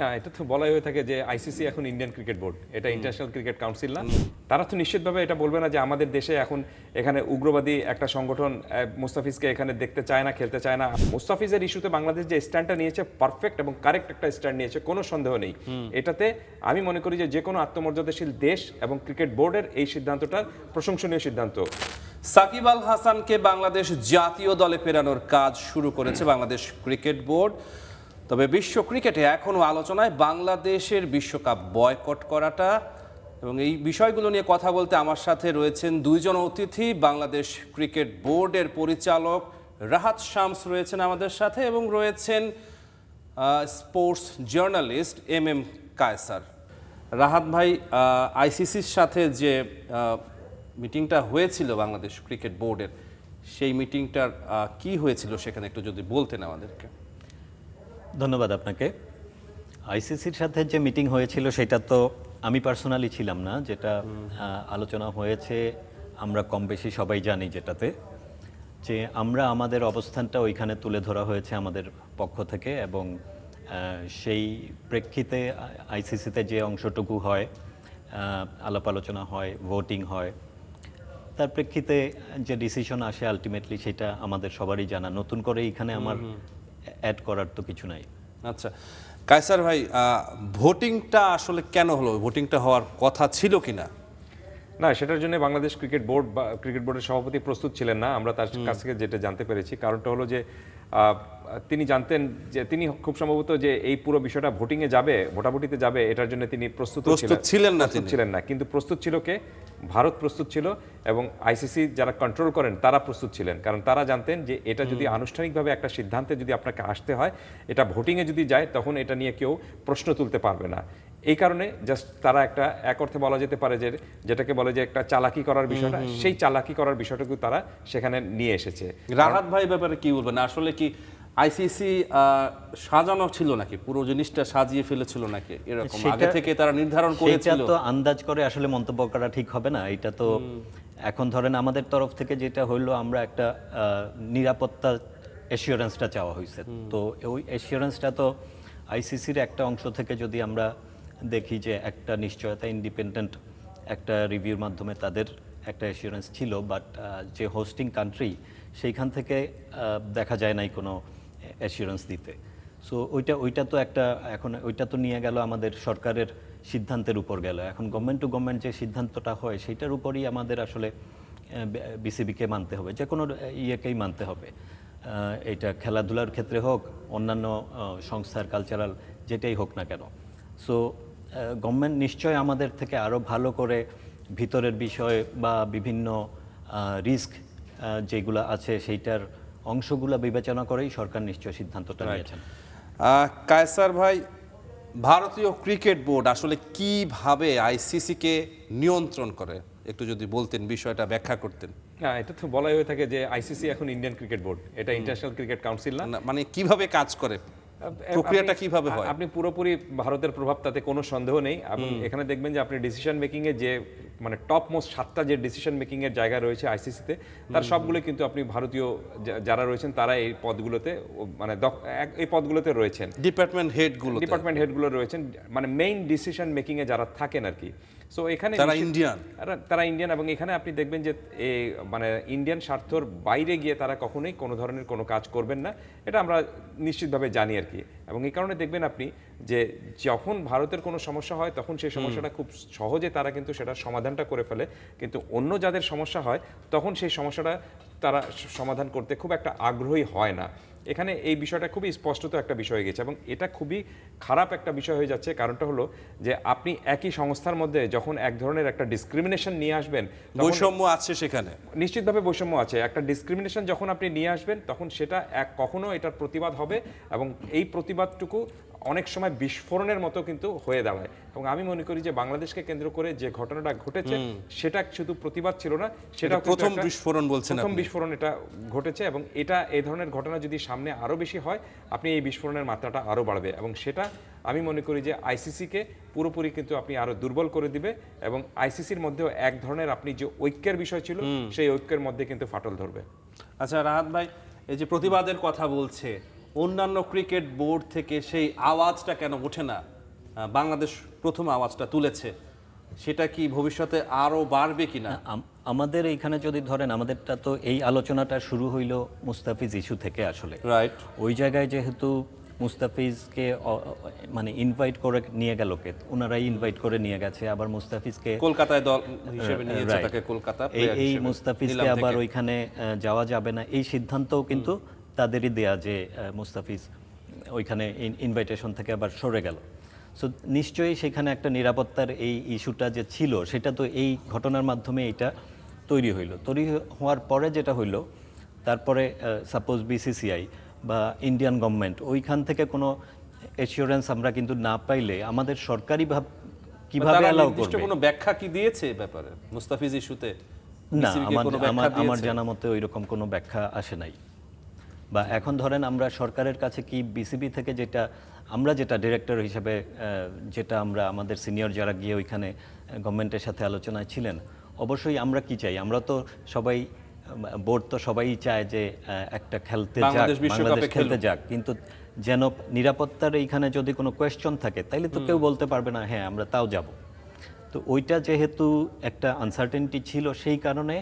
না, এটা তো বলাই হয়ে থাকে যে আইসিসি এখন ইন্ডিয়ান ক্রিকেট বোর্ড, এটা ইন্টারন্যাশনাল ক্রিকেট কাউন্সিল না। তারা তো নিশ্চিতভাবে এটা বলবে না যে আমাদের দেশে এখন এখানে উগ্রবাদী একটা সংগঠন মুস্তাফিজকে এখানে দেখতে চায় না, খেলতে চায় না। মুস্তাফিজের ইস্যুতে বাংলাদেশ যে স্ট্যান্ডটা নিয়েছে পারফেক্ট এবং কারেক্ট একটা স্ট্যান্ড নিয়েছে, কোনো সন্দেহ নেই। এটাতে আমি মনে করি যে কোনো আত্মমর্যাদাশীল দেশ এবং ক্রিকেট বোর্ডের এই সিদ্ধান্তটা প্রশংসনীয় সিদ্ধান্ত। সাকিব আল হাসানকে বাংলাদেশ জাতীয় দলে ফেরানোর কাজ শুরু করেছে বাংলাদেশ ক্রিকেট বোর্ড। তবে বিশ্ব ক্রিকেটে এখনও আলোচনায় বাংলাদেশের বিশ্বকাপ বয়কট করাটা, এবং এই বিষয়গুলো নিয়ে কথা বলতে আমার সাথে রয়েছেন দুইজন অতিথি। বাংলাদেশ ক্রিকেট বোর্ডের পরিচালক রাহাত শামস রয়েছেন আমাদের সাথে, এবং রয়েছেন sports journalist M Kaiser. Rahat ভাই, আইসিসির সাথে যে মিটিংটা হয়েছিল বাংলাদেশ ক্রিকেট বোর্ডের, সেই মিটিংটার কি হয়েছিল সেখানে একটু যদি বলতেন আমাদেরকে। ধন্যবাদ আপনাকে। আইসিসির সাথে যে মিটিং হয়েছিল সেটা তো আমি পার্সোনালি ছিলাম না, যেটা আলোচনা হয়েছে আমরা কম বেশি সবাই জানি, যেটাতে যে আমরা আমাদের অবস্থানটা ওইখানে তুলে ধরা হয়েছে আমাদের পক্ষ থেকে, এবং সেই প্রেক্ষিতে আইসিসিতে যে অংশটুকু হয়, আলাপ আলোচনা হয়, ভোটিং হয়, তার প্রেক্ষিতে যে ডিসিশন আসে আলটিমেটলি সেটা আমাদের সবারই জানা। নতুন করে এখানে আমার অ্যাড করার তো কিছু নাই। আচ্ছা কায়সার ভাই, ভোটিংটা আসলে কেন হলো? ভোটিংটা হওয়ার কথা ছিল কিনা? না, সেটার জন্য বাংলাদেশ ক্রিকেট বোর্ড বা ক্রিকেট বোর্ডের সভাপতি প্রস্তুত ছিলেন না। আমরা তার কাছ থেকে যেটা জানতে পেরেছি, কারণটা হলো যে তিনি জানতেন যে তিনি খুব সম্ভবত যে এই পুরো বিষয়টা ভোটিংয়ে যাবে, ভোটাভুটিতে যাবে, এটার জন্য তিনি প্রস্তুত ছিলেন না। কিন্তু প্রস্তুত ছিল কে? ভারত প্রস্তুত ছিল, এবং আইসিসি যারা কন্ট্রোল করেন তারা প্রস্তুত ছিলেন। কারণ তারা জানতেন যে এটা যদি আনুষ্ঠানিকভাবে একটা সিদ্ধান্তে যদি আপনাকে আসতে হয়, এটা ভোটিংয়ে যদি যায়, তখন এটা নিয়ে কেউ প্রশ্ন তুলতে পারবে না। এই কারণে জাস্ট তারা একটা এক অর্থে বলা যেতে পারে যে যেটাকে বলে যে একটা চালাকি করার বিষয়টা, সেই চালাকি করার বিষয়টাকে তারা সেখানে নিয়ে এসেছে। রাহাত ভাই ব্যাপারে কি বলবেন? আসলে কি আইসিসি সাজানো ছিল নাকি, পুরো জিনিসটা সাজিয়ে ফেলেছিল নাকি, এরকম আগে থেকে তারা নির্ধারণ করেছিল? সেটা তো আন্দাজ করে আসলে মন্তব্য করা ঠিক হবে না। এটা তো এখন ধরেন আমাদের তরফ থেকে যেটা হইলো, আমরা একটা নিরাপত্তা এসিওরেন্সটা চাওয়া হয়েছে। তো ওই এসিওরেন্সটা তো আইসিসির একটা অংশ থেকে যদি আমরা দেখি যে একটা নিশ্চয়তা, ইন্ডিপেন্ডেন্ট একটা রিভিউর মাধ্যমে তাদের একটা এসিওরেন্স ছিল, বাট যে হোস্টিং কান্ট্রি সেইখান থেকে দেখা যায় নাই কোনো অ্যাসিওরেন্স দিতে। সো ওইটা তো একটা, এখন ওইটা তো নিয়ে গেল আমাদের সরকারের সিদ্ধান্তের উপর গেল। এখন গভর্নমেন্ট টু গভর্নমেন্ট যে সিদ্ধান্তটা হয় সেইটার উপরই আমাদের আসলে বিসিবিকে মানতে হবে, যে কোনো ইয়েকেই মানতে হবে। এটা খেলাধুলার ক্ষেত্রে হোক, অন্যান্য সংস্থার কালচারাল যেটাই হোক না কেন। সো গভর্নমেন্ট নিশ্চয় আমাদের থেকে আরও ভালো করে ভিতরের বিষয় বা বিভিন্ন রিস্ক যেগুলো আছে সেইটার অংশগুলো বিবেচনা করেই সরকার নিশ্চয় সিদ্ধান্তটা নিয়েছেন। কায়সার ভাই, ভারতীয় ক্রিকেট বোর্ড আসলে কিভাবে আইসিসিকে নিয়ন্ত্রণ করে, একটু যদি বলতেন, বিষয়টা ব্যাখ্যা করতেন। না, এটা তো বলাই হয়ে থাকে যে আইসিসি এখন ইন্ডিয়ান ক্রিকেট বোর্ড, এটা ইন্টারন্যাশনাল ক্রিকেট কাউন্সিল না। মানে কিভাবে কাজ করে, প্রক্রিয়াটা কিভাবে হয়? আপনি পুরোপুরি ভারতের প্রভাব, তাতে কোনো সন্দেহ নেই। এবং এখানে দেখবেন যে আপনি ডিসিশন মেকিং এ যে মানে টপ মোস্ট 7টা যে ডিসিশন মেকিং এর জায়গা রয়েছে আইসিসিতে, তার সবগুলো কিন্তু আপনি ভারতীয় যারা রয়েছেন তারা এই পদগুলোতে, মানে এই পদগুলোতে রয়েছেন। ডিপার্টমেন্ট হেডগুলো রয়েছেন, মানে মেইন ডিসিশন মেকিং এ যারা থাকেন আর কি। সো এখানে তারা ইন্ডিয়ান, এবং এখানে আপনি দেখবেন যে মানে ইন্ডিয়ান স্বার্থর বাইরে গিয়ে তারা কখনোই কোনো ধরনের কোনো কাজ করবেন না, এটা আমরা নিশ্চিতভাবে জানি আর কি। এবং এই কারণে দেখবেন আপনি যে যখন ভারতের কোনো সমস্যা হয়, তখন সেই সমস্যাটা খুব সহজে তারা কিন্তু সেটার সমাধানটা করে ফেলে। কিন্তু অন্য যাদের সমস্যা হয়, তখন সেই সমস্যাটা তারা সমাধান করতে খুব একটা আগ্রহী হয় না। এখানে এই বিষয়টা খুবই স্পষ্টত একটা বিষয় হয়ে গেছে, এবং এটা খুবই খারাপ একটা বিষয় হয়ে যাচ্ছে। কারণটা হলো যে আপনি একই সংস্থার মধ্যে যখন এক ধরনের একটা ডিসক্রিমিনেশন নিয়ে আসবেন, বৈষম্য আছে সেখানে, নিশ্চিতভাবে বৈষম্য আছে। একটা ডিসক্রিমিনেশন যখন আপনি নিয়ে আসবেন, তখন সেটা কখনো এটার প্রতিবাদ হবে, এবং এই প্রতিবাদটুকু অনেক সময় বিস্ফোরণের মতো কিন্তু হয়ে দাঁড়ায়। এবং আমি মনে করি যে বাংলাদেশকে কেন্দ্র করে যে ঘটনাটা ঘটেছে, সেটা শুধু প্রতিবাদ ছিল না, সেটা প্রথম বিস্ফোরণ বলছেন, প্রথম বিস্ফোরণ এটা ঘটেছে। এবং এটা এই ধরনের ঘটনা যদি সামনে আরো বেশি হয়, আপনি এই বিস্ফোরণের মাত্রাটা আরো বাড়বে, এবং সেটা আমি মনে করি যে আইসিসিকে পুরোপুরি কিন্তু আপনি আরো দুর্বল করে দিবে, এবং আইসিসির মধ্যেও এক ধরনের আপনি যে ঐক্যের বিষয় ছিল, সেই ঐক্যের মধ্যে কিন্তু ফাটল ধরবে। আচ্ছা রাহাত ভাই, এই যে প্রতিবাদের কথা বলছে, অন্যান্য ক্রিকেট বোর্ড থেকে সেই আওয়াজটা কেন ওঠে না? বাংলাদেশ প্রথম আওয়াজটা তুলেছে, সেটা কি ভবিষ্যতে আরো বাড়বে কিনা? আমাদের এইখানে যদি ধরেন, আমাদেরটা তো এই আলোচনাটা শুরু হইল মুস্তাফিজ ইস্যু থেকে আসলে। রাইট। ওই জায়গায় যেহেতু মুস্তাফিজকে মানে ইনভাইট করে নিয়ে গেল কে, ওনারাই ইনভাইট করে নিয়ে গেছে, আবার মুস্তাফিজকে কলকাতায় দল হিসেবে নিয়েছে right. তাকে, কলকাতা এই মুস্তাফিজকে আবার ওইখানে যাওয়া যাবে না, এই সিদ্ধান্তও কিন্তু তাদেরই দেয়া যে মুস্তাফিজ ওইখানে ইনভাইটেশন থেকে আবার সরে গেল। সো নিশ্চয়ই সেখানে একটা নিরাপত্তার এই ইস্যুটা যে ছিল, সেটা তো এই ঘটনার মাধ্যমে এটা তৈরি হইল। তৈরি হওয়ার পরে যেটা হইল, তারপরে সাপোজ বিসিসিআই বা ইন্ডিয়ান গভর্নমেন্ট ওইখান থেকে কোনো এসিওরেন্স আমরা কিন্তু না পাইলে আমাদের সরকারি কিভাবে অ্যালাউ করবে? কোনো ব্যাখ্যা কি দিয়েছে এই ব্যাপারে মুস্তাফিজ ইস্যুতে? না, আমার জানা মতে ওইরকম কোনো ব্যাখ্যা আসে নাই। বা এখন ধরেন আমরা সরকারের কাছে কি বিসিবি থেকে আমরা যেটা ডিরেক্টর হিসেবে যেটা আমরা আমাদের সিনিয়র যারা গিয়ে ওইখানে গভর্নমেন্টের সাথে আলোচনায় ছিলেন, অবশ্যই আমরা কি চাই, আমরা তো সবাই, বোর্ড তো সবাই চায় যে একটা বাংলাদেশ খেলতে যাক, কিন্তু যেন নিরাপত্তার এইখানে যদি কোনো কোয়েশ্চন থাকে তাইলে তো কেউ বলতে পারবে না হ্যাঁ আমরা তাও যাব। তো ওইটা যেহেতু একটা আনসার্টেনিটি ছিল, সেই কারণে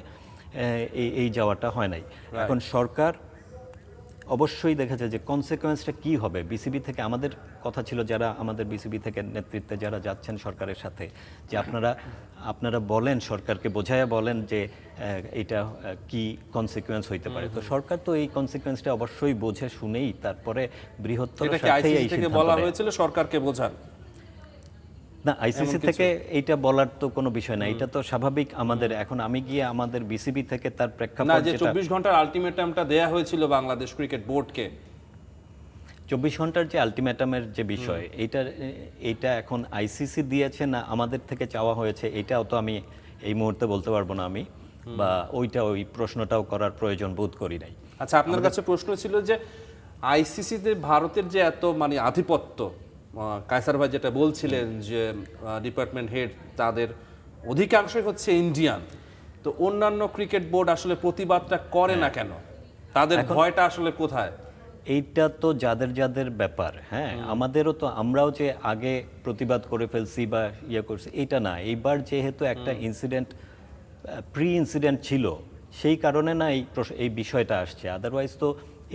এই যাওয়াটা হয় নাই। এখন সরকার অবশ্যই দেখেছে যে কনসিকুয়েন্সটা কি হবে। বিসিবি থেকে আমাদের কথা ছিল, যারা আমাদের বিসিবি থেকে নেতৃত্বে যারা যাচ্ছেন সরকারের সাথে, যে আপনারা বলেন, সরকারকে বোঝায়া বলেন যে এটা কি কনসিকুয়েন্স হইতে পারে। তো সরকার তো এই কনসিকুয়েন্সটা অবশ্যই বোঝে শুনেই তারপরে বৃহত্তর স্বার্থে এই সিদ্ধান্ত বলা হয়েছিল সরকারকে বোঝান। না, আইসিসি থেকে এইটা বলার তো কোনো বিষয় না, এটা তো স্বাভাবিক। আমাদের এখন আমি গিয়ে আমাদের বিসিবি থেকে তার প্রেক্ষাপট, না যে 24 ঘন্টার আলটিমেটামটা দেয়া হয়েছিল বাংলাদেশ ক্রিকেট বোর্ডকে, 24 ঘন্টার যে আলটিমেটামের যে বিষয়, এইটা এখন আইসিসি দিয়েছে না আমাদের থেকে চাওয়া হয়েছে, এটাও তো আমি এই মুহূর্তে বলতে পারবো না আমি, বা ওই প্রশ্নটাও করার প্রয়োজন বোধ করি নাই। আচ্ছা, আপনার কাছে প্রশ্ন ছিল যে আইসিসিতে ভারতের যে এত মানে আধিপত্য, কায়সার ভাই যেটা বলছিলেন যে ডিপার্টমেন্ট হেড তাদের অধিকাংশই হচ্ছে ইন্ডিয়ান, তো অন্যান্য ক্রিকেট বোর্ড আসলে প্রতিবাদটা করে না কেন? তাদের ভয়টা আসলে কোথায়? এইটা তো যাদের ব্যাপার, হ্যাঁ, আমাদেরও তো, আমরাও যে আগে প্রতিবাদ করে ফেলছি বা করছি এইটা না। এইবার যেহেতু একটা ইনসিডেন্ট, প্রি ইনসিডেন্ট ছিল, সেই কারণে না এই বিষয়টা আসছে। আদারওয়াইজ তো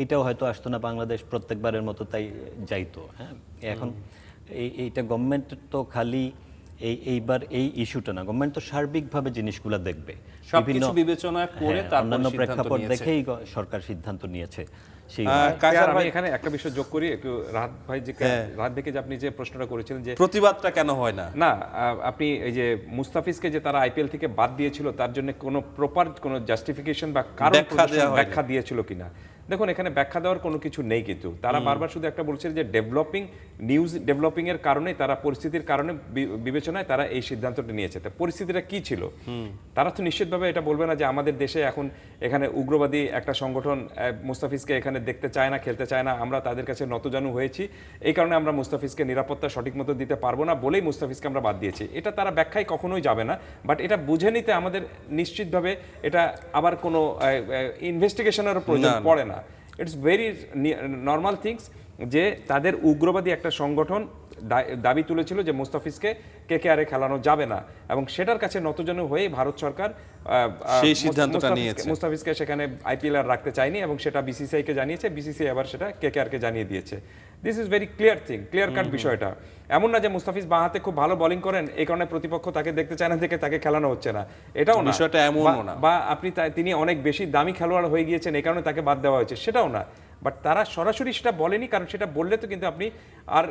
এটাও হয়তো আসতো না, বাংলাদেশ প্রত্যেকবারের মতো তাই যাইতো। হ্যাঁ, এখন এইটা গভর্নমেন্ট তো খালি এইবার এই ইস্যুটা না, গভর্নমেন্ট তো সার্বিকভাবে জিনিসগুলো দেখবে, সবকিছু বিবেচনা করে তারপর অন্যান্য প্রেক্ষাপট দেখেই সরকার সিদ্ধান্ত নিয়েছে। আমি এখানে একটা বিষয় যোগ করি একটু, রাহাত ভাইকে যে আপনি যে প্রশ্নটা করেছিলেন যে প্রতিবাদটা কেন হয় না, না আপনি এই যে মুস্তাফিজকে যে তারা আইপিএল থেকে বাদ দিয়েছিল, তার জন্য কোনো প্রপার কোনো জাস্টিফিকেশন বা কারণ ব্যাখ্যা দিয়েছিল কিনা? দেখুন, এখানে ব্যাখ্যা দেওয়ার কোনো কিছু নেই, কিন্তু তারা বারবার শুধু একটা বলছে যে ডেভেলপিং এর কারণে, তারা পরিস্থিতির কারণে বিবেচনায় তারা এই সিদ্ধান্তটা নিয়েছে। তা পরিস্থিতিটা কি ছিল? তারা তো নিশ্চিতভাবে এটা বলবে না যে আমাদের দেশে এখন এখানে উগ্রবাদী একটা সংগঠন মুস্তাফিজকে এখানে দেখতে চায় না, খেলতে চায় না, আমরা তাদের কাছে নতজানু হয়েছি, এই কারণে আমরা মুস্তাফিজকে নিরাপত্তা সঠিক মতো দিতে পারবো না বলেই মুস্তাফিজকে আমরা বাদ দিয়েছি। এটা তারা ব্যাখ্যায় কখনোই যাবে না, বাট এটা বুঝে নিতে আমাদের নিশ্চিতভাবে এটা আবার কোনো ইনভেস্টিগেশনেরও প্রয়োজন পড়ে না। ইটস ভেরি নর্মাল থিংস যে তাদের উগ্রবাদী একটা সংগঠন দাবি তুলেছিল যে মুস্তাফিজকে কেকেআরে খেলানো যাবে না, এবং সেটার কাছে নতজানু হয়ে ভারত সরকার সেই সিদ্ধান্তটা নিয়েছে। মুস্তাফিজকে সেখানে আইপিএল আর রাখতে চায়নি, এবং সেটা বিসিসিআই কে জানিয়েছে, বিসিসিআই আবার সেটা কেকেআর কে জানিয়ে দিয়েছে। This is very clear thing, clear cut বিষয়টা। এমন না যে মুস্তাফিজ বাঁ হাতে খুব ভালো বোলিং করেন, এই কারণে প্রতিপক্ষ তাকে দেখতে চায় না, দেখে তাকে খেলানো হচ্ছে না, এটাও না। বিষয়টা এমনও না, বা তিনি অনেক বেশি দামি খেলোয়াড় হয়ে গিয়েছেন, এই কারণে তাকে বাদ দেওয়া হয়েছে, সেটাও না। বাট তারা সরাসরি সেটা বলেনি, কারণ সেটা বললে তো কিন্তু আপনি আর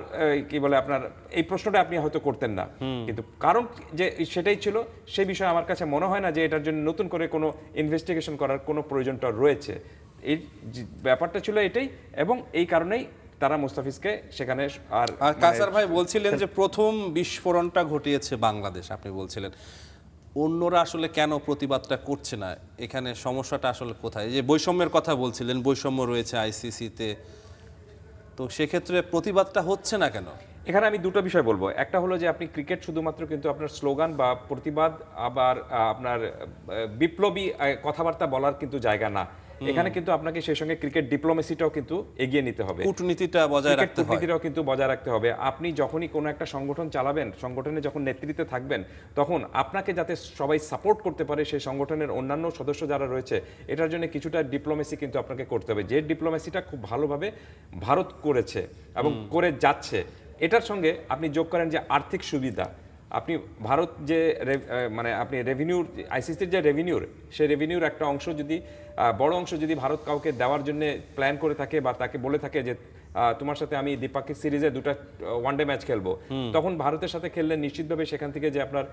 কি বলে আপনার এই প্রশ্নটা আপনি হয়তো করতেন না। কিন্তু কারণ যে সেটাই ছিল, সেই বিষয়ে আমার কাছে মনে হয় না যে এটার জন্য নতুন করে কোনো ইনভেস্টিগেশন করার কোনো প্রয়োজনটা রয়েছে। এই ব্যাপারটা ছিল এটাই, এবং এই কারণেই তারা মুস্তাফিজকে সেখানে আর কাসার ভাই বলছিলেন যে প্রথম বিস্ফোরণটা ঘটিয়েছে বাংলাদেশ, আপনি বলছিলেন অন্যরা আসলে কেন প্রতিবাদটা করছে না, এখানে সমস্যাটা আসলে কোথায়? যে বৈষম্যের কথা বলছিলেন, বৈষম্য রয়েছে আইসিসিতে, তো সেক্ষেত্রে প্রতিবাদটা হচ্ছে না কেন? এখানে আমি দুটো বিষয় বলবো। একটা হলো যে আপনি ক্রিকেট শুধুমাত্র কিন্তু আপনার স্লোগান বা প্রতিবাদ আবার আপনার বিপ্লবী কথাবার্তা বলার কিন্তু জায়গা না। এখানে কিন্তু আপনাকে সেই সঙ্গে ক্রিকেট ডিপ্লোমেসিটাও কিন্তু এগিয়ে নিতে হবে, কূটনীতিটা বজায় ক্রিকেট রাখতে হয়। কূটনীতিটাও কিন্তু বজায় রাখতে হবে। আপনি যখনই কোনো একটা সংগঠন চালাবেন, সংগঠনে যখন নেতৃত্বে থাকবেন, তখন আপনাকে যাতে সবাই সাপোর্ট করতে পারে, সেই সংগঠনের অন্যান্য সদস্য যারা রয়েছে, এটার জন্য কিছুটা ডিপ্লোমেসি কিন্তু আপনাকে করতে হবে, যে ডিপ্লোমেসিটা খুব ভালোভাবে ভারত করেছে এবং করে যাচ্ছে। এটার সঙ্গে আপনি যোগ করেন যে আর্থিক সুবিধা, আপনি ভারত যে মানে আপনি রেভিনিউর, আইসিসির যে রেভিনিউর, সেই রেভিনিউর একটা অংশ যদি বড় অংশ যদি ভারত কাউকে দেওয়ার জন্য প্ল্যান করে থাকে বা তাকে বলে থাকে যে তোমার সাথে আমি দ্বিপাক্ষিক সিরিজে 2টা ওয়ানডে ম্যাচ খেলবো, তখন ভারতের সাথে খেললে নিশ্চিতভাবে সেখান থেকে যে আপনার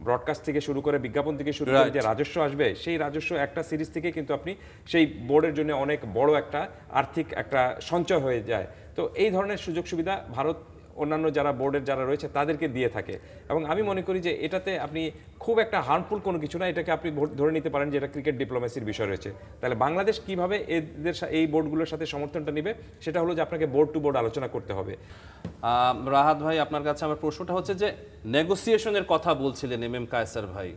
ব্রডকাস্ট থেকে শুরু করে বিজ্ঞাপন থেকে শুরু করে যে রাজস্ব আসবে, সেই রাজস্ব একটা সিরিজ থেকে কিন্তু আপনি সেই বোর্ডের জন্য অনেক বড় একটা আর্থিক একটা সঞ্চয় হয়ে যায়। তো এই ধরনের সুযোগ সুবিধা ভারত অন্যান্য যারা বোর্ডের যারা রয়েছে তাদেরকে দিয়ে থাকে, এবং আমি মনে করি যে এটাতে আপনি খুব একটা হার্মফুল কোনো কিছু না, এটাকে আপনি ধরে নিতে পারেন যে এটা ক্রিকেট ডিপ্লোমেসির বিষয় রয়েছে। তাহলে বাংলাদেশ কিভাবে এদের এই বোর্ডগুলোর সাথে সমর্থনটা নেবে, সেটা হলো যে আপনাকে বোর্ড টু বোর্ড আলোচনা করতে হবে। রাহাত ভাই, আপনার কাছে আমার প্রশ্নটা হচ্ছে যে নেগোসিয়েশনের কথা বলছিলেন এম কায়সার ভাই,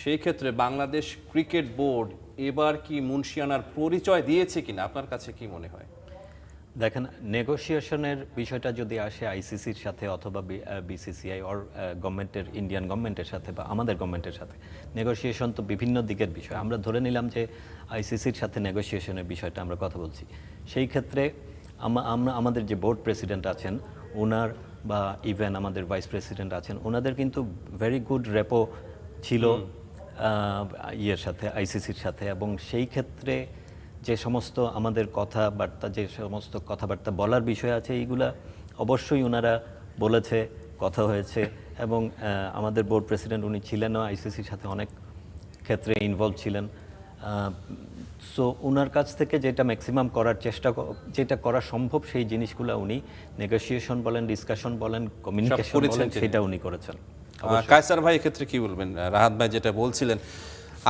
সেই ক্ষেত্রে বাংলাদেশ ক্রিকেট বোর্ড এবার কি মুন্সিয়ানার পরিচয় দিয়েছে কিনা, আপনার কাছে কি মনে হয়? দেখেন, নেগোসিয়েশনের বিষয়টা যদি আসে আইসিসির সাথে অথবা বিসিসিআই অর গভর্নমেন্টের, ইন্ডিয়ান গভর্নমেন্টের সাথে বা আমাদের গভর্নমেন্টের সাথে, নেগোসিয়েশন তো বিভিন্ন দিকের বিষয়। আমরা ধরে নিলাম যে আইসিসির সাথে নেগোসিয়েশনের বিষয়টা আমরা কথা বলছি, সেই ক্ষেত্রে আমরা আমাদের যে বোর্ড প্রেসিডেন্ট আছেন ওনার বা ইভেন আমাদের ভাইস প্রেসিডেন্ট আছেন, ওনাদের কিন্তু ভেরি গুড রেপো ছিল ইয়ের সাথে, আইসিসির সাথে, এবং সেই ক্ষেত্রে যে সমস্ত আমাদের কথাবার্তা, যে সমস্ত কথাবার্তা বলার বিষয় আছে, এইগুলা অবশ্যই ওনারা বলেছে, কথা হয়েছে, এবং আমাদের বোর্ড প্রেসিডেন্ট উনি ছিলেনও আইসিসির সাথে অনেক ক্ষেত্রে ইনভলভ ছিলেন। সো ওনার কাছ থেকে যেটা ম্যাক্সিমাম করার চেষ্টা, যেটা করা সম্ভব, সেই জিনিসগুলো উনি নেগোসিয়েশন বলেন, ডিসকাশন বলেন, কমিউনিকেশন বলেন, সেটা উনি করেছেন। কায়সার ভাই এক্ষেত্রে কি বলবেন? রাহাত ভাই যেটা বলছিলেন,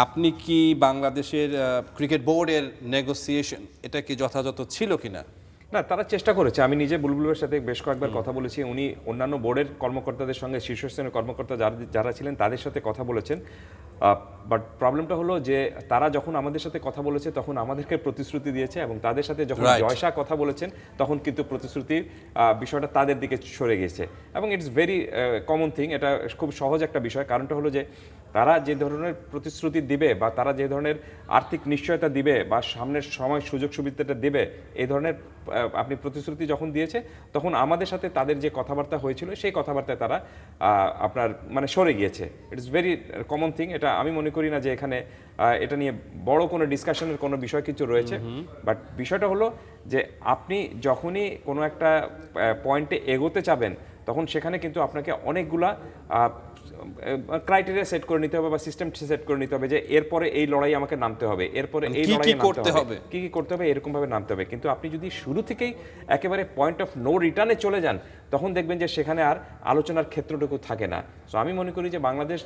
আপনি কি বাংলাদেশের ক্রিকেট বোর্ডের নেগোসিয়েশন এটা কি যথাযথ ছিল কিনা? না, তারা চেষ্টা করেছে। আমি নিজে বুলবুলের সাথে বেশ কয়েকবার কথা বলেছি, উনি অন্যান্য বোর্ডের কর্মকর্তাদের সঙ্গে, শীর্ষস্থানীয় কর্মকর্তা যারা ছিলেন তাদের সাথে কথা বলেছেন। বাট প্রবলেমটা হলো যে তারা যখন আমাদের সাথে কথা বলেছে তখন আমাদেরকে প্রতিশ্রুতি দিয়েছে, এবং তাদের সাথে যখন জয়শা কথা বলেছেন তখন কিন্তু প্রতিশ্রুতির বিষয়টা তাদের দিকে সরে গেছে। এবং ইটস ভেরি কমন থিং, এটা খুব সহজ একটা বিষয়। কারণটা হলো যে তারা যে ধরনের প্রতিশ্রুতি দিবে বা তারা যে ধরনের আর্থিক নিশ্চয়তা দিবে বা সামনের সময় সুযোগ সুবিধাটা দেবে, এই ধরনের আপনি প্রতিশ্রুতি যখন দিয়েছে তখন আমাদের সাথে তাদের যে কথাবার্তা হয়েছিল সেই কথাবার্তায় তারা আপনার মানে সরে গিয়েছে। It's very common thing. এটা আমি মনে করি না যে এখানে এটা নিয়ে বড় কোনো ডিসকাশনের কোনো বিষয় কিছু রয়েছে। বাট বিষয়টা হলো যে আপনি যখনই কোনো একটা পয়েন্টে এগোতে চাবেন তখন সেখানে কিন্তু আপনাকে অনেকগুলা ক্রাইটেরিয়া সেট করে নিতে হবে বা সিস্টেম সেট করে নিতে হবে যে এরপরে এই লড়াই আমাকে নামতে হবে, এরপরে এই লড়াই করতে হবে, কি কি করতে হবে, এরকম ভাবে নামতে হবে। কিন্তু আপনি যদি শুরু থেকেই একেবারে পয়েন্ট অফ নো রিটার্নে চলে যান তখন দেখবেন যে সেখানে আর আলোচনার ক্ষেত্রটুকু থাকে না। সো আমি মনে করি যে বাংলাদেশ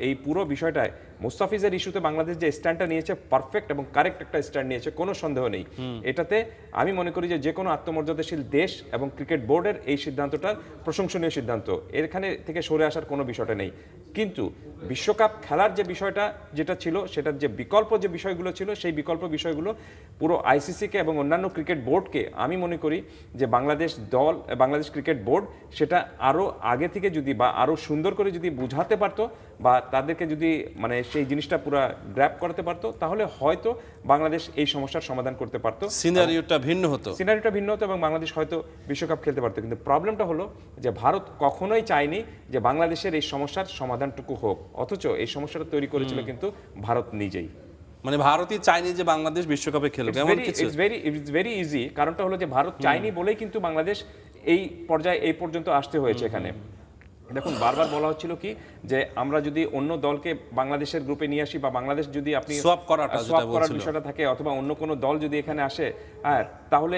এই পুরো বিষয়টায় মুস্তাফিজের ইস্যুতে বাংলাদেশ যে স্ট্যান্ডটা নিয়েছে পারফেক্ট এবং কারেক্ট একটা স্ট্যান্ড নিয়েছে, কোনো সন্দেহ নেই। এটাতে আমি মনে করি যে কোনো আত্মমর্যাদাশীল দেশ এবং ক্রিকেট বোর্ডের এই সিদ্ধান্তটা প্রশংসনীয় সিদ্ধান্ত, এখানে থেকে সরে আসার কোনো বিষয়টা নেই। কিন্তু বিশ্বকাপ খেলার যে বিষয়টা যেটা ছিল, সেটার যে বিকল্প যে বিষয়গুলো ছিল, সেই বিকল্প বিষয়গুলো পুরো আইসিসিকে এবং অন্যান্য ক্রিকেট বোর্ডকে আমি মনে করি যে বাংলাদেশ ক্রিকেট বোর্ড সেটা আরও আগে থেকে যদি বা আরও সুন্দর করে যদি বুঝাতে পারতো বা তাদেরকে যদি মানে সেই জিনিসটা পুরো গ্র্যাব করাতে পারতো, তাহলে হয়তো বাংলাদেশ এই সমস্যার সমাধান করতে পারতো, সিনারিওটা ভিন্ন হতো এবং বাংলাদেশ হয়তো বিশ্বকাপ খেলতে পারতো। কিন্তু প্রবলেমটা হলো যে ভারত কখনোই চায়নি যে বাংলাদেশের এই সমস্যার সমাধানটুকু হোক, অথচ এই সমস্যাটা তৈরি করেছিল কিন্তু ভারত নিজেই। মানে ভারতই চায়নি যে বাংলাদেশ বিশ্বকাপে খেলুক, এমন কিছু? It's very easy. কারণটা হলো যে ভারত চায়নি বলেই কিন্তু বাংলাদেশ এই পর্যায়ে এই পর্যন্ত আসতে হয়েছে। এখানে দেখুন, বারবার বলা হচ্ছিল কি যে আমরা যদি অন্য দলকে বাংলাদেশের গ্রুপে নিয়ে আসি বা বাংলাদেশ যদি আপনি সোয়াপ করার বিষয়টা থাকে অথবা অন্য কোনো দল যদি এখানে আসে, তাহলে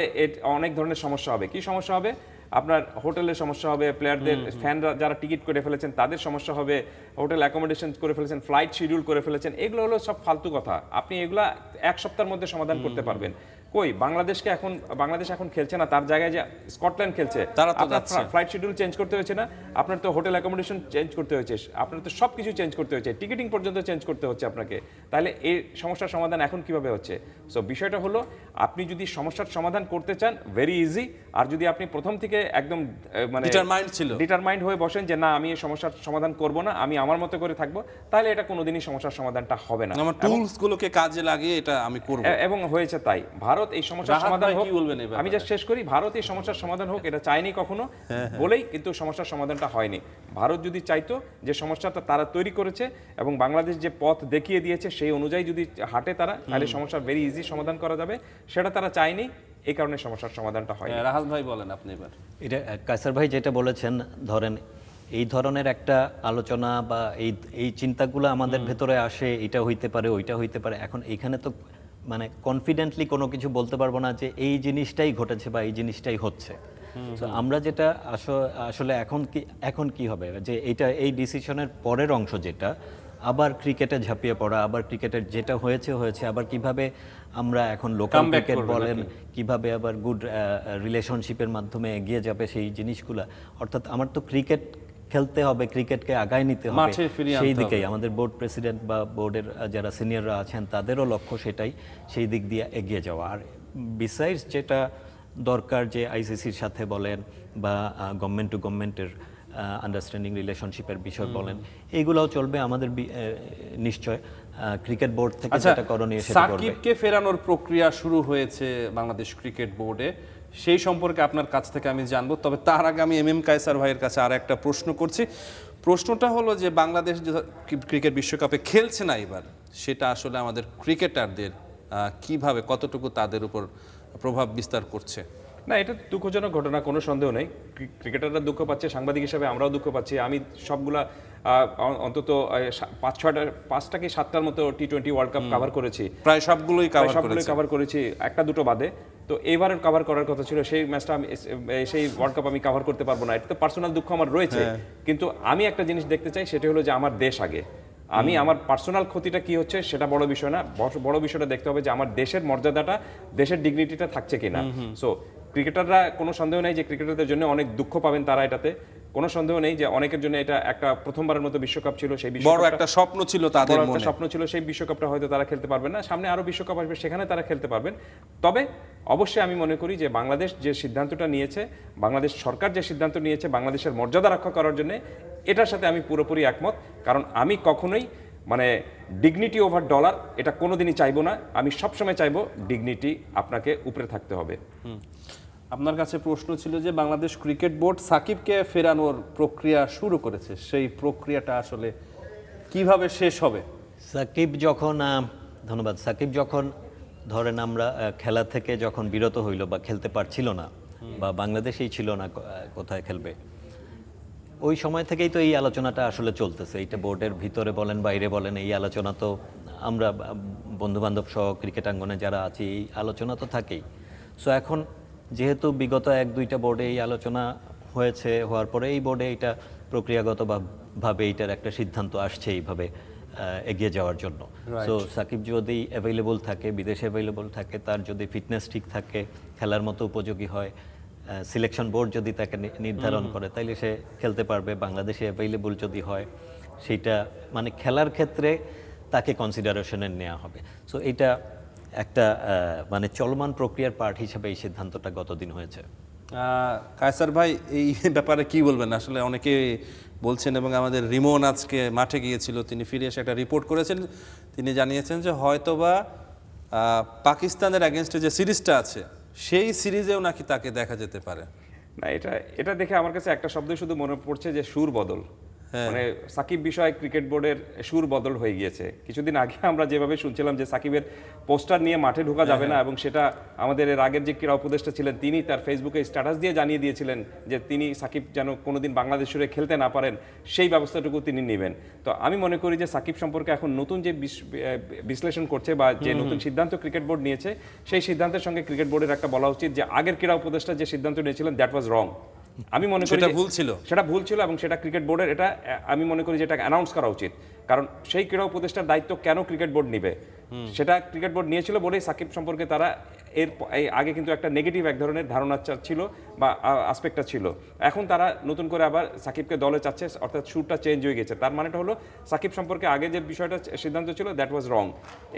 অনেক ধরনের সমস্যা হবে। কি সমস্যা হবে? আপনার হোটেলের সমস্যা হবে, প্লেয়ারদের ফ্যানরা যারা টিকিট করে ফেলেছেন তাদের সমস্যা হবে, হোটেল অ্যাকোমোডেশন করে ফেলেছেন, ফ্লাইট শিডিউল করে ফেলেছেন, এগুলো হলো সব ফালতু কথা। আপনি এগুলা এক সপ্তাহের মধ্যে সমাধান করতে পারবেন। কই বাংলাদেশ এখন খেলছে না, তার জায়গায় যে স্কটল্যান্ড খেলছে, তারা তো আপনার যাচ্ছে। ফ্লাইট শিডিউল চেঞ্জ করতে হয়েছে না, আপনার তো হোটেল অ্যাকোমোডেশন চেঞ্জ করতে হয়েছে, আপনার তো সব কিছু চেঞ্জ করতে হয়েছে, টিকিটিং পর্যন্ত চেঞ্জ করতে হচ্ছে আপনাকে। তাহলে এই সমস্যার সমাধান এখন কিভাবে হচ্ছে? সো বিষয়টা হলো, আপনি যদি সমস্যার সমাধান করতে চান ভেরি ইজি, আর যদি আপনি প্রথম থেকে একদম মানে ডিটারমাইন্ড হয়ে বসেন যে না আমি এই সমস্যার সমাধান করব না, আমি আমার মতো করে থাকবো, তাহলে এটা কোনোদিনই সমস্যার সমাধানটা হবে না। আমার টুলস গুলোকে কাজে লাগিয়ে এটা আমি করব। এবং হয়েছে তাই। ভারত এই সমস্যার রাহাত সমাধান ভাই হোক, কি বলবেন এই ব্যাপারে? আমি জাস্ট শেষ করি, ভারত এই সমস্যার সমাধান হোক এটা চায়নি কখনো বলেই কিন্তু সমস্যার সমাধানটা হয়নি। ভারত যদি চাইতো, যে সমস্যাটা তারা তৈরি করেছে এবং বাংলাদেশ যে পথ দেখিয়ে দিয়েছে সেই অনুযায়ী যদি হাঁটে তারা, তাহলে সমস্যার ভেরি ইজি সমাধান করা যাবে, সেটা তারা চায়নি, এই কারণে সমস্যার সমাধানটা হয়। রাহাত ভাই বলেন আপনি এবার। এটা কায়সার ভাই যেটা বলেছেন, ধরেন এই ধরনের একটা আলোচনা বা এই চিন্তাগুলো আমাদের ভেতরে আসে, এটা হইতে পারে ওইটা হইতে পারে। এখন এখানে তো মানে কনফিডেন্টলি কোনো কিছু বলতে পারবো না যে এই জিনিসটাই ঘটেছে বা এই জিনিসটাই হচ্ছে। তো আমরা যেটা আসলে এখন কি হবে যে এই ডিসিশনের পরের অংশ যেটা আবার ক্রিকেটে ঝাঁপিয়ে পড়া, আবার ক্রিকেটের যেটা হয়েছে আবার কিভাবে আমরা এখন লোকাল Comeback ক্রিকেট করবে বলেন, নাকি? কিভাবে আবার গুড রিলেশনশিপের মাধ্যমে এগিয়ে যাবে সেই জিনিসগুলা। অর্থাৎ আমার তো ক্রিকেট খেলতে হবে, ক্রিকেটকে আগায় নিতে হবে, মাঠে ফিরিয়ে আনতে সেই হবে। দিকেই আমাদের বোর্ড প্রেসিডেন্ট বা বোর্ডের যারা সিনিয়ররা আছেন তাদেরও লক্ষ্য সেটাই, সেই দিক দিয়ে এগিয়ে যাওয়া। আর বিসাইডস যেটা দরকার যে আইসিসির সাথে বলেন বা গভর্নমেন্ট টু গভর্নমেন্টের আন্ডারস্ট্যান্ডিং রিলেশনশিপের বিষয় বলেন, এইগুলোও চলবে আমাদের নিশ্চয়। ক্রিকেট বোর্ড থেকে যেটা করণীয় সেটা করবে। সাকিবকে ফেরানোর প্রক্রিয়া শুরু হয়েছে বাংলাদেশ ক্রিকেট বোর্ডে, সেই সম্পর্কে আপনার কাছ থেকে আমি জানবো। তবে তার আগে আমি এম কায়সার ভাইয়ের কাছে আর একটা প্রশ্ন করছি। প্রশ্নটা হলো যে বাংলাদেশ যে ক্রিকেট বিশ্বকাপে খেলছে না এবার, সেটা আসলে আমাদের ক্রিকেটারদের কিভাবে, কতটুকু তাদের উপর প্রভাব বিস্তার করছে? না, এটা দুঃখজনক ঘটনা, কোনো সন্দেহ নেই। ক্রিকেটাররা দুঃখ পাচ্ছে, সাংবাদিক হিসেবে আমরাও দুঃখ পাচ্ছি। আমি সবগুলা অন্তত 5টা কি 7টার মতো টি-20 ওয়ার্ল্ড কাপ কভার করেছি, প্রায় সবগুলোই কভার করেছি, একটা দুটো বাদে। তো এবারের কভার করার কথা ছিল, সেই ম্যাচটা সেই ওয়ার্ল্ড কাপ আমি কভার করতে পারবো না, এটা তো পার্সোনাল দুঃখ আমার রয়েছে। কিন্তু আমি একটা জিনিস দেখতে চাই, সেটা হলো যে আমার দেশ আগে। আমি আমার পার্সোনাল ক্ষতিটা কি হচ্ছে সেটা বড় বিষয় না, বড় বিষয়টা দেখতে হবে যে আমার দেশের মর্যাদাটা, দেশের ডিগনিটিটা থাকছে কিনা। সো ক্রিকেটাররা, কোনো সন্দেহ নেই যে ক্রিকেটারদের জন্য অনেক দুঃখ পাবেন তারা, এটাতে কোনো সন্দেহ নেই যে অনেকের জন্য এটা একটা প্রথমবারের মতো বিশ্বকাপ ছিল, সেই বড় একটা স্বপ্ন ছিল তাদের মনে, স্বপ্ন ছিল, সেই বিশ্বকাপটা হয়তো তারা খেলতে পারবেন না, সামনে আরো বিশ্বকাপ আসবে, সেখানে তারা খেলতে পারবেন। তবে অবশ্যই আমি মনে করি যে বাংলাদেশ যে সিদ্ধান্তটা নিয়েছে, বাংলাদেশ সরকার যে সিদ্ধান্ত নিয়েছে বাংলাদেশের মর্যাদা রক্ষা করার জন্য, এটার সাথে আমি পুরোপুরি একমত। কারণ আমি কখনোই মানে ডিগনিটি ওভার ডলার এটা কোনোদিনই চাইবো না। আমি সবসময় চাইবো ডিগনিটি আপনাকে উপরে থাকতে হবে। আপনার কাছে প্রশ্ন ছিল যে বাংলাদেশ ক্রিকেট বোর্ড সাকিবকে ফেরানোর প্রক্রিয়া শুরু করেছে, সেই প্রক্রিয়াটা আসলে কিভাবে শেষ হবে? ধন্যবাদ। সাকিব যখন ধরেন আমরা খেলা থেকে যখন বিরত হইল বা খেলতে পারছিল না বা বাংলাদেশেই ছিল না কোথায় খেলবে, ওই সময় থেকেই তো এই আলোচনাটা আসলে চলতেছে। এইটা বোর্ডের ভিতরে বলেন বাইরে বলেন, এই আলোচনা তো আমরা বন্ধুবান্ধব সহ ক্রিকেট আঙ্গনে যারা আছি, এই আলোচনা তো থাকেই। সো এখন যেহেতু বিগত 1-2টা বোর্ডে এই আলোচনা হওয়ার পরে এই বোর্ডে এইটা প্রক্রিয়াগতভাবে এইটার একটা সিদ্ধান্ত আসছে এইভাবে এগিয়ে যাওয়ার জন্য। সো সাকিব যদি অ্যাভেলেবল থাকে, বিদেশে অ্যাভেলেবল থাকে, তার যদি ফিটনেস ঠিক থাকে, খেলার মতো উপযোগী হয়, সিলেকশন বোর্ড যদি তাকে নির্ধারণ করে, তাইলে সে খেলতে পারবে। বাংলাদেশে অ্যাভেলেবল যদি হয়, সেইটা মানে খেলার ক্ষেত্রে তাকে কনসিডারেশনে নেওয়া হবে। সো এটা একটা মানে চলমান প্রক্রিয়ার পার্ট হিসেবে এই সিদ্ধান্তটা গতদিন হয়েছে। কায়সার ভাই এই ব্যাপারে কি বলবেন? আসলে অনেকে বলছেন, এবং আমাদের রিমন আজকে মাঠে গিয়েছিল, তিনি ফিরে এসে একটা রিপোর্ট করেছেন, তিনি জানিয়েছেন যে হয়তোবা পাকিস্তানের অ্যাগেনস্টে যে সিরিজটা আছে সেই সিরিজেও নাকি তাকে দেখা যেতে পারে। না, এটা দেখে আমার কাছে একটা শব্দ শুধু মনে পড়ছে যে সুর বদল। মানে সাকিব বিষয়ে ক্রিকেট বোর্ডের সুর বদল হয়ে গিয়েছে। কিছুদিন আগে আমরা যেভাবে শুনছিলাম যে সাকিবের পোস্টার নিয়ে মাঠে ঢোকা যাবে না, এবং সেটা আমাদের এর আগের যে ক্রীড়া উপদেষ্টা ছিলেন তিনি তার ফেসবুকে স্ট্যাটাস দিয়ে জানিয়ে দিয়েছিলেন যে তিনি সাকিব যেন কোনোদিন বাংলাদেশে খেলতে না পারেন সেই ব্যবস্থাটুকু তিনি নেবেন। তো আমি মনে করি যে সাকিব সম্পর্কে এখন নতুন যে বিশ্লেষণ করছে বা যে নতুন সিদ্ধান্ত ক্রিকেট বোর্ড নিয়েছে, সেই সিদ্ধান্তের সঙ্গে ক্রিকেট বোর্ডের একটা বলা উচিত যে আগের ক্রীড়া উপদেষ্টা যে সিদ্ধান্ত নিয়েছিলেন দ্যাট ওয়াজ রং। আমি মনে করি সেটা ভুল ছিল, এবং সেটা ক্রিকেট বোর্ডের, এটা আমি মনে করি যে এটা অ্যানাউন্স করা উচিত। কারণ সেই ক্রীড়া উপদেষ্টার দায়িত্ব কেন ক্রিকেট বোর্ড নিবে? সেটা ক্রিকেট বোর্ড নিয়েছিল বলেই সাকিব সম্পর্কে তারা এই আগে কিন্তু একটা নেগেটিভ এক ধরনের ধারণা ছিল বা আসপেক্টটা ছিল। এখন তারা নতুন করে আবার সাকিবকে দলে চাচ্ছে, অর্থাৎ সুরটা চেঞ্জ হয়ে গেছে। তার মানেটা হলো সাকিব সম্পর্কে আগে যে বিষয়টা সিদ্ধান্ত ছিল দ্যাট ওয়াজ রং।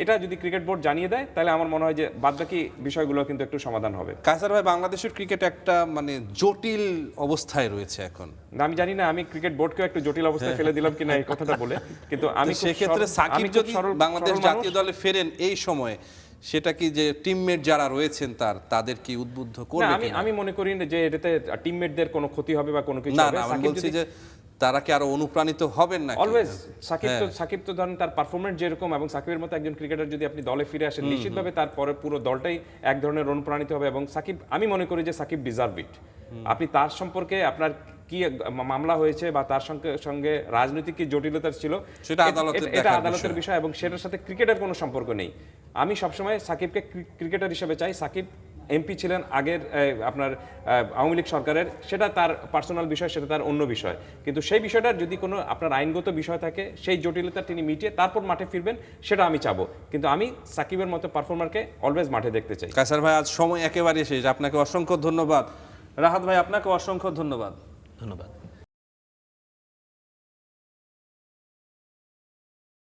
এটা যদি ক্রিকেট বোর্ড জানিয়ে দেয় তাহলে আমার মনে হয় যে বাদবাকি বিষয়গুলো কিন্তু একটু সমাধান হবে। কায়সার ভাই, বাংলাদেশের ক্রিকেট একটা মানে জটিল অবস্থায় রয়েছে এখন। না, আমি জানি না, আমি ক্রিকেট বোর্ডকেও একটু জটিল অবস্থায় ফেলে দিলাম কিনা এই কথাটা বলে, কিন্তু আমি সেক্ষেত্রে সাকিব যদি বাংলাদেশ জাতীয় দলে ফেরেন এই সময়ে, সেটা কি যে টিমমেট যারা রয়েছেন তাদের কি উদ্বুদ্ধ করবে? আমি মনে করি না যে এটাতে টিমমেটদের কোনো ক্ষতি হবে বা কোনো কিছু না হবে। না, আমি বলছি যে তারা কি আরো অনুপ্রাণিত হবেন না? অলওয়েজ সাকিব তো ধরেন তার পারফরম্যান্স যেরকম, এবং সাকিবের মতো একজন ক্রিকেটার যদি আপনি দলে ফিরে আসেন, নিশ্চিতভাবে তার পরে পুরো দলটাই এক ধরনের অনুপ্রাণিত হবে। এবং সাকিব, আমি মনে করি যে সাকিব ডিজার্ভ ইট। আপনি তার সম্পর্কে আপনার কি মামলা হয়েছে বা তার সঙ্গে রাজনৈতিক কি জটিলতা ছিল সেটা এটা আদালতের বিষয়, এবং সেটার সাথে ক্রিকেটের কোনো সম্পর্ক নেই। আমি সবসময় সাকিবকে ক্রিকেটার হিসেবে চাই। সাকিব এমপি ছিলেন আগের আপনার আওয়ামী লীগ সরকারের, সেটা তার পার্সোনাল বিষয়, সেটা তার অন্য বিষয়। কিন্তু সেই বিষয়টার যদি কোনো আপনার আইনগত বিষয় থাকে, সেই জটিলতা তিনি মিটিয়ে তারপর মাঠে ফিরবেন, সেটা আমি চাবো। কিন্তু আমি সাকিবের মতো পারফর্মারকে অলওয়েজ মাঠে দেখতে চাই। কায়সার ভাই, আজ সময় একেবারে শেষ। আপনাকে অসংখ্য ধন্যবাদ। রাহাত ভাই, আপনাকে অসংখ্য ধন্যবাদ। ধন্যবাদ।